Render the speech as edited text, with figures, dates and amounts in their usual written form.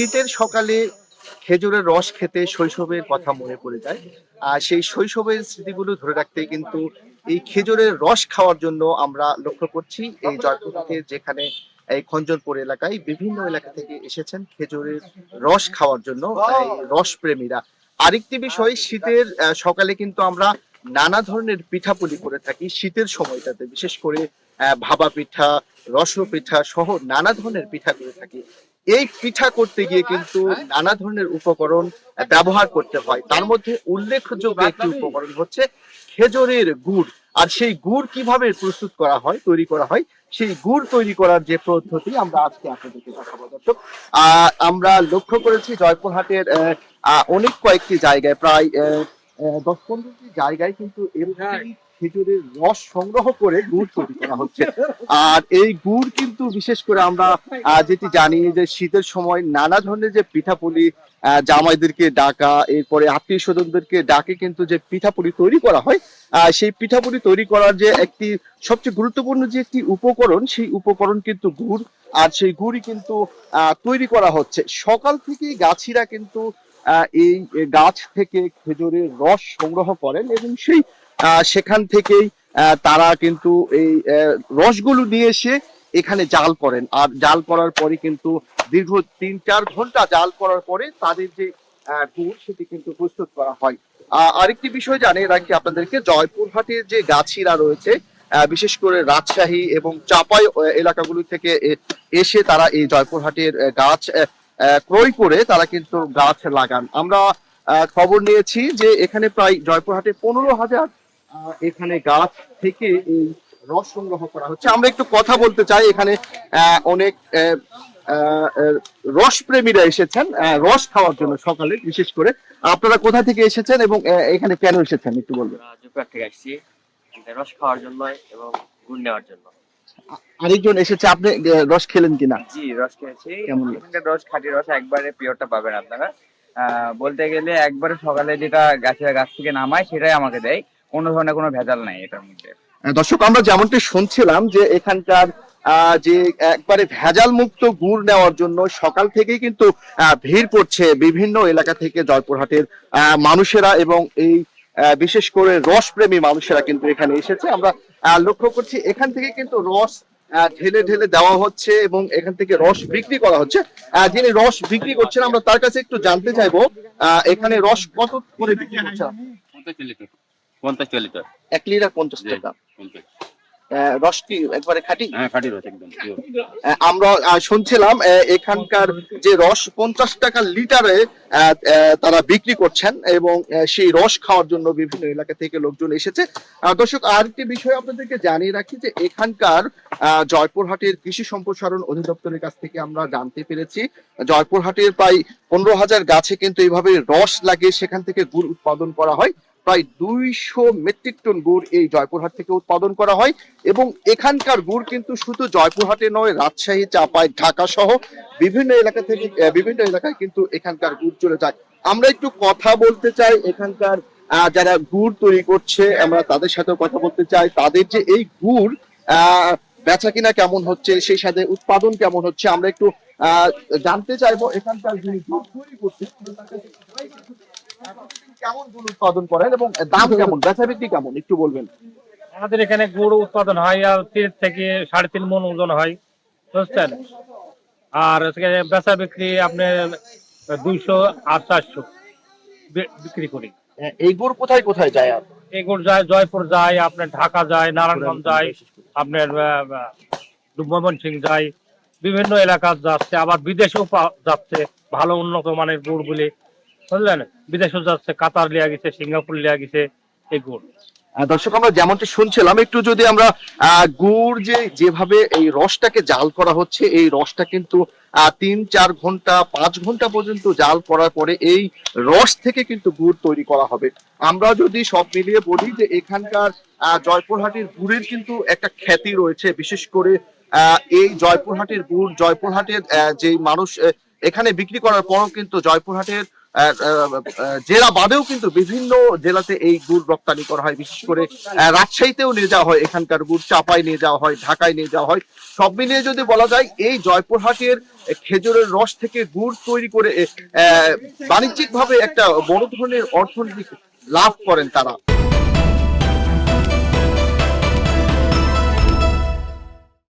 শীতের সকালে খেজুরের রস খেতে শৈশবের কথা মনে পড়ে যায়। আর সেই শৈশবের স্মৃতিগুলো ধরে রাখতে কিন্তু এই খেজুরের রস খাওয়ার জন্য আমরা লক্ষ্য করছি এই জয়পুরহাটে, যেখানে এই খঞ্জনপুর এলাকায় বিভিন্ন এলাকা থেকে এসেছেন খেজুরের রস খাওয়ার জন্য এই রস প্রেমীরা। আরেকটি বিষয়, শীতের সকালে কিন্তু আমরা নানা ধরনের পিঠাপুলি করে থাকি শীতের সময়টাতে, বিশেষ করে ভাপা পিঠা, রস পিঠা সহ নানা ধরনের পিঠা করে থাকি। এই পিঠা করতে গিয়ে কিন্তু নানা ধরনের উপকরণ ব্যবহার করতে হয়। তার মধ্যে উল্লেখযোগ্য একটি উপকরণ হচ্ছে খেজুরের গুড়। আর সেই গুড় কিভাবে প্রস্তুত করা হয়, তৈরি করা হয়, সেই গুড় তৈরি করার যে পদ্ধতি আমরা আজকে আপনাদেরকে দেখাবো দর্শক। আমরা লক্ষ্য করেছি জয়পুরহাটের অনেক কয়েকটি জায়গায়, প্রায় 10-15টি জায়গায় কিন্তু এরকম খেজুরের রস সংগ্রহ করে গুড় তৈরি করা হচ্ছে। আর এই গুড় কিন্তু বিশেষ করে আমরা যেটি জানি যে শীতের সময় নানা ধরনের যে পিঠাপুলি, জামাইদেরকে ডাকা, এরপরে আত্মীয় স্বজনদেরকে ডাকে কিন্তু যে পিঠাপুলি তৈরি করা হয়, সেই পিঠাপুলি তৈরি করার যে একটি সবচেয়ে গুরুত্বপূর্ণ যে একটি উপকরণ, সেই উপকরণ কিন্তু গুড়। আর সেই গুড়ই কিন্তু তৈরি করা হচ্ছে। সকাল থেকেই গাছিরা কিন্তু এই গাছ থেকে খেজুরের রস সংগ্রহ করেন এবং সেখান থেকেই তারা কিন্তু এই রসগুলো নিয়ে এসে এখানে জাল করেন। আর জাল করার পরে কিন্তু দীর্ঘ 3-4 ঘন্টা জাল করার পরে তাদের যে গুড়, সেটি কিন্তু প্রস্তুত করা হয়। আরেকটি বিষয় জানিয়ে রাখি আপনাদেরকে, জয়পুরহাটের যে গাছিরা রয়েছে, বিশেষ করে রাজশাহী এবং চাপাই এলাকাগুলো থেকে এসে তারা এই জয়পুরহাটের গাছ ক্রয় করে তারা কিন্তু গাছ লাগান। আমরা খবর নিয়েছি যে এখানে প্রায় জয়পুরহাটে 15,000 এখানে গাছ থেকে এই রস সংগ্রহ করা হচ্ছে। আমরা একটু কথা বলতে চাই, এখানে অনেক রস প্রেমীরা এসেছেন রস খাওয়ার জন্য সকালে। বিশেষ করে আপনারা কোথা থেকে এসেছেন এবং এখানে কেন এসেছেন একটু বলবেন? জয়পুরহাট থেকে আসছি রস খাওয়ার জন্য এবং গুড় নেওয়ার জন্য। আরেকজন এসেছে, আপনি রস খেলেন কিনা? জি, রস খেয়েছি। কেমন? এখানকার রস, খাঁটি রস, একবারে পিওরটা পাবেন আপনারা। বলতে গেলে একবারে সকালে যেটা গাছ থেকে নামায় সেটাই আমাকে দেয়, কোনো ধরনের কোনো ভেজাল নাই এটার মধ্যে। দর্শক, আমরা যেমনটি শুনছিলাম যে এখানকার যে একবারে ভেজাল মুক্ত গুড় নেওয়ার জন্য সকাল থেকেই কিন্তু ভিড় পড়ছে বিভিন্ন এলাকা থেকে জয়পুরহাটের মানুষেরা, এবং এই বিশেষ করে রস প্রেমী মানুষেরা কিন্তু এখানে এসেছে। আমরা লক্ষ্য করছি এখান থেকে কিন্তু রস ঢেলে ঢেলে দেওয়া হচ্ছে এবং এখান থেকে রস বিক্রি করা হচ্ছে। যিনি রস বিক্রি করছেন আমরা তার কাছে একটু জানতে চাইবো, এখানে রস কত করে বিক্রি করছেন? 50 লিটার। 1 লিটার 50 টাকা। রস কি একবারে খাঁটি? হ্যাঁ, খাঁটি রস একদম। আমরা শুনছিলাম এখানকার যে রস 50 টাকা লিটারে তারা বিক্রি করছেন এবং সেই রস খাওয়ার জন্য বিভিন্ন এলাকা থেকে লোকজন এসেছে। দর্শক, আরেকটি বিষয় আপনাদেরকে জানিয়ে রাখি যে এখানকার জয়পুরহাটের কৃষি সম্প্রসারণ অধিদপ্তরের কাছ থেকে আমরা জানতে পেরেছি জয়পুরহাটের প্রায় 15,000 গাছে কিন্তু এইভাবে রস লাগিয়ে সেখান থেকে গুড় উৎপাদন করা হয়। প্রায় 200 মেট্রিক টন গুড় এই জয়পুরহাট থেকে উৎপাদন করা হয় এবং এখানকার গুড় কিন্তু শুধু জয়পুরহাটে নয়, রাজশাহী, চাপাই, ঢাকা সহ বিভিন্ন এলাকা থেকে বিভিন্ন এলাকায় কিন্তু এখানকার গুড় চলে যায়। আমরা একটু কথা বলতে চাই এখানকার যারা গুড় তৈরি করছে, আমরা তাদের সাথে কথা বলতে চাই। তাদের যে এই গুড় বেচা কিনা কেমন হচ্ছে, সেই সাথে উৎপাদন কেমন হচ্ছে, আমরা একটু জানতে চাইবো। এখানকার যিনি গুড় তৈরি করছে কেমন গুড় উৎপাদন করেন এবং দাম কেমন, বেচা বিক্রি কেমন একটু বলবেন? আমাদের এখানে গুড় উৎপাদন হয় আর 3 থেকে 3.5 মণ ওজন হয়, বুঝছেন। আর বেচা বিক্রি আপনার 200 আর 400 বিক্রি করি। এই গুড় কোথায় কোথায় যায়? আর এই গুড় যায় জয়পুর যায়, আপনার ঢাকা যায়, নারায়ণগঞ্জ যায়, আপনার ময়মনসিংহ যায়, বিভিন্ন এলাকা যাচ্ছে, আবার বিদেশেও যাচ্ছে ভালো উন্নত মানের গুড় গুলি, বুঝলেন। বিদেশেও যাচ্ছে, কাতার লিয়া গেছে, সিঙ্গাপুর লিয়া গেছে এই গুড়। দর্শক, আমরা যেমনটি শুনছিলাম, একটু যদি আমরা গুড় যেভাবে এই রসটাকে জাল করা হচ্ছে, এই রসটা কিন্তু 3-4 ঘন্টা 5 ঘন্টা পর্যন্ত জাল করার পরে এই রস থেকে কিন্তু গুড় তৈরি করা হবে। আমরা যদি সব মিলিয়ে বলি যে এখানকার জয়পুরহাটের গুড়ের কিন্তু একটা খ্যাতি রয়েছে। বিশেষ করে এই জয়পুরহাটের গুড়, জয়পুরহাটের যে মানুষ এখানে বিক্রি করার পরও কিন্তু জয়পুরহাটের জেলা বাদেও কিন্তু বিভিন্ন জেলাতে এই গুড় রপ্তানি করা হয়। বিশেষ করে রাজশাহীতেও নিয়ে যাওয়া হয় এখানকার গুড়, চাপায় নিয়ে যাওয়া হয়, ঢাকায় নিয়ে যাওয়া হয়। সব মিলিয়ে যদি বলা যায় এই জয়পুরহাটের খেজুরের রস থেকে গুড় তৈরি করে বাণিজ্যিক ভাবে একটা বড় ধরনের অর্থনৈতিক লাভ করেন তারা।